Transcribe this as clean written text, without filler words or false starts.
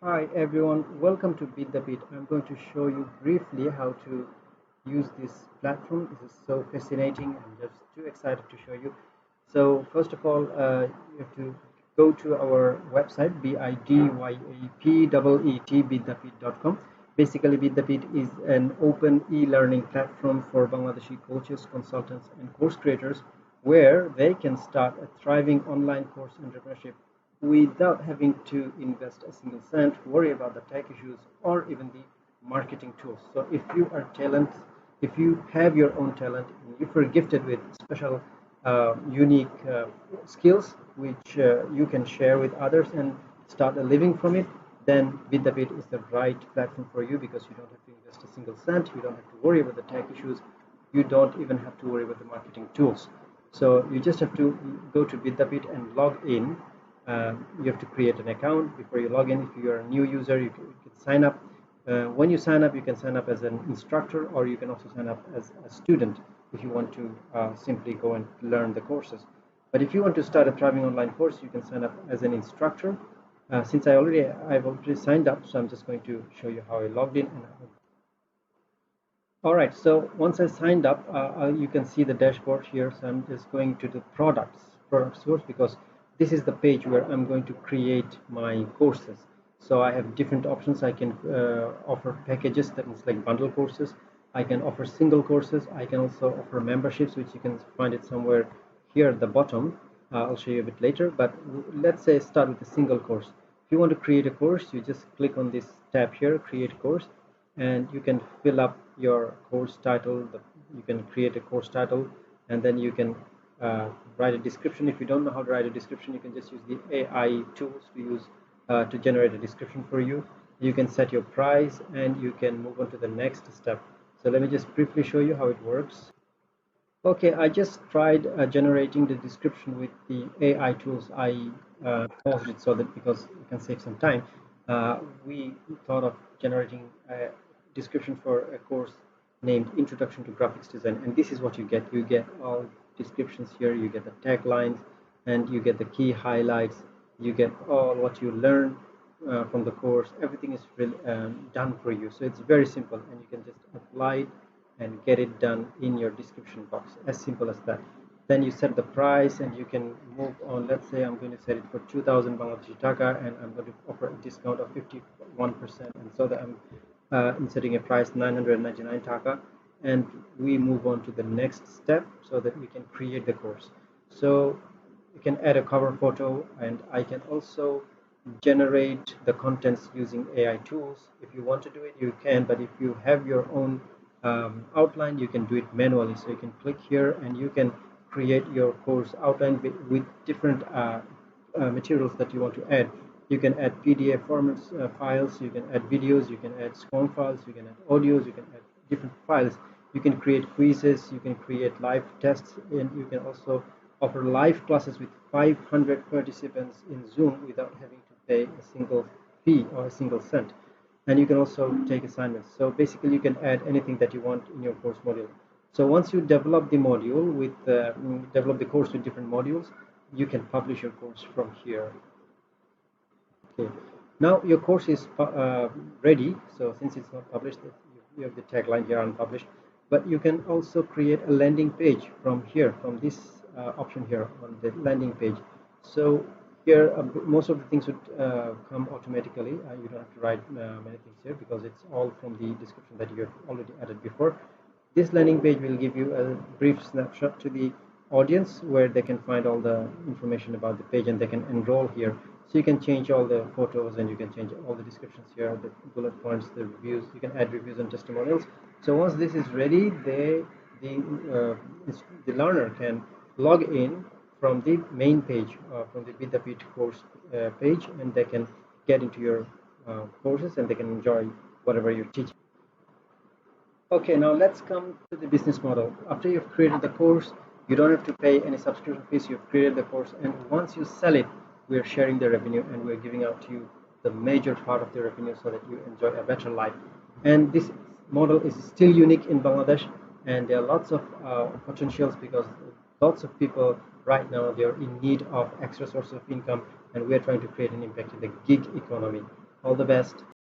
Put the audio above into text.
Hi everyone, welcome to Bidyapeet. I'm going to show you briefly how to use this platform. This is so fascinating. I'm just too excited to show you. So first of all, you have to go to our website bidyapeet bidyapeet.com. Basically, Bidyapeet is an open e-learning platform for Bangladeshi coaches, consultants, and course creators where they can start a thriving online course entrepreneurship without having to invest a single cent, worry about the tech issues, or even the marketing tools. So if you have your own talent, and if you're gifted with special, unique skills which you can share with others and start a living from it, then Bidyapeet is the right platform for you because you don't have to invest a single cent, you don't have to worry about the tech issues, you don't even have to worry about the marketing tools. So you just have to go to Bidyapeet and log in. You have to create an account before you log in. If you're a new user, you can sign up. When you sign up, you can sign up as an instructor, or you can also sign up as a student if you want to simply go and learn the courses. But if you want to start a thriving online course, you can sign up as an instructor. Since I've already signed up, so I'm just going to show you how I logged in. All right, so once I signed up, you can see the dashboard here. So I'm just going to the product source, because this is the page where I'm going to create my courses. So I have different options. I can offer packages, that means like bundle courses. I can offer single courses. I can also offer memberships, which you can find it somewhere here at the bottom. I'll show you a bit later, but let's say start with a single course. If you want to create a course, you just click on this tab here, create course, and you can fill up your course title. You can create a course title, and then you can write a description. If you don't know how to write a description, you can just use the AI tools to generate a description for you. You can set your price, and you can move on to the next step. So let me just briefly show you how it works. Okay, I just tried generating the description with the AI tools. I paused it so that because you can save some time. We thought of generating a description for a course named Introduction to Graphics Design, and this is what you get. You get all descriptions here. You get the taglines, and you get the key highlights. You get all what you learn from the course. Everything is really, done for you. So it's very simple, and you can just apply it and get it done in your description box, as simple as that. Then you set the price, and you can move on. Let's say I'm going to set it for 2000 Bangladeshi Taka, and I'm going to offer a discount of 51%, and so that I'm inserting a price 999 Taka, and we move on to the next step so that we can create the course. So you can add a cover photo, and I can also generate the contents using AI tools. If you want to do it, you can, but if you have your own outline, you can do it manually. So you can click here, and you can create your course outline with different materials that you want to add. You can add PDF formats, files, you can add videos, you can add SCORM files, you can add audios, you can add different files. You can create quizzes, you can create live tests, and you can also offer live classes with 500 participants in Zoom without having to pay a single fee or a single cent. And you can also take assignments. So basically you can add anything that you want in your course module. So once you develop the module with develop the course with different modules, you can publish your course from here. Okay, now your course is ready. So since it's not published, you have the tagline here, unpublished, but you can also create a landing page from here, from this option here on the landing page. So here most of the things would come automatically. You don't have to write many things here because it's all from the description that you have already added before. This landing page will give you a brief snapshot to the audience where they can find all the information about the page, and they can enroll here. So you can change all the photos, and you can change all the descriptions here, the bullet points, the reviews. You can add reviews and testimonials. So once this is ready, the learner can log in from the main page, from the Bidyapeet course page, and they can get into your courses, and they can enjoy whatever you're teaching. Okay, now let's come to the business model. After you've created the course, you don't have to pay any subscription fees. You've created the course, and once you sell it, we're sharing the revenue, and we're giving out to you the major part of the revenue so that you enjoy a better life. And this model is still unique in Bangladesh, and there are lots of potentials because lots of people right now, they're in need of extra sources of income, and we're trying to create an impact in the gig economy. All the best.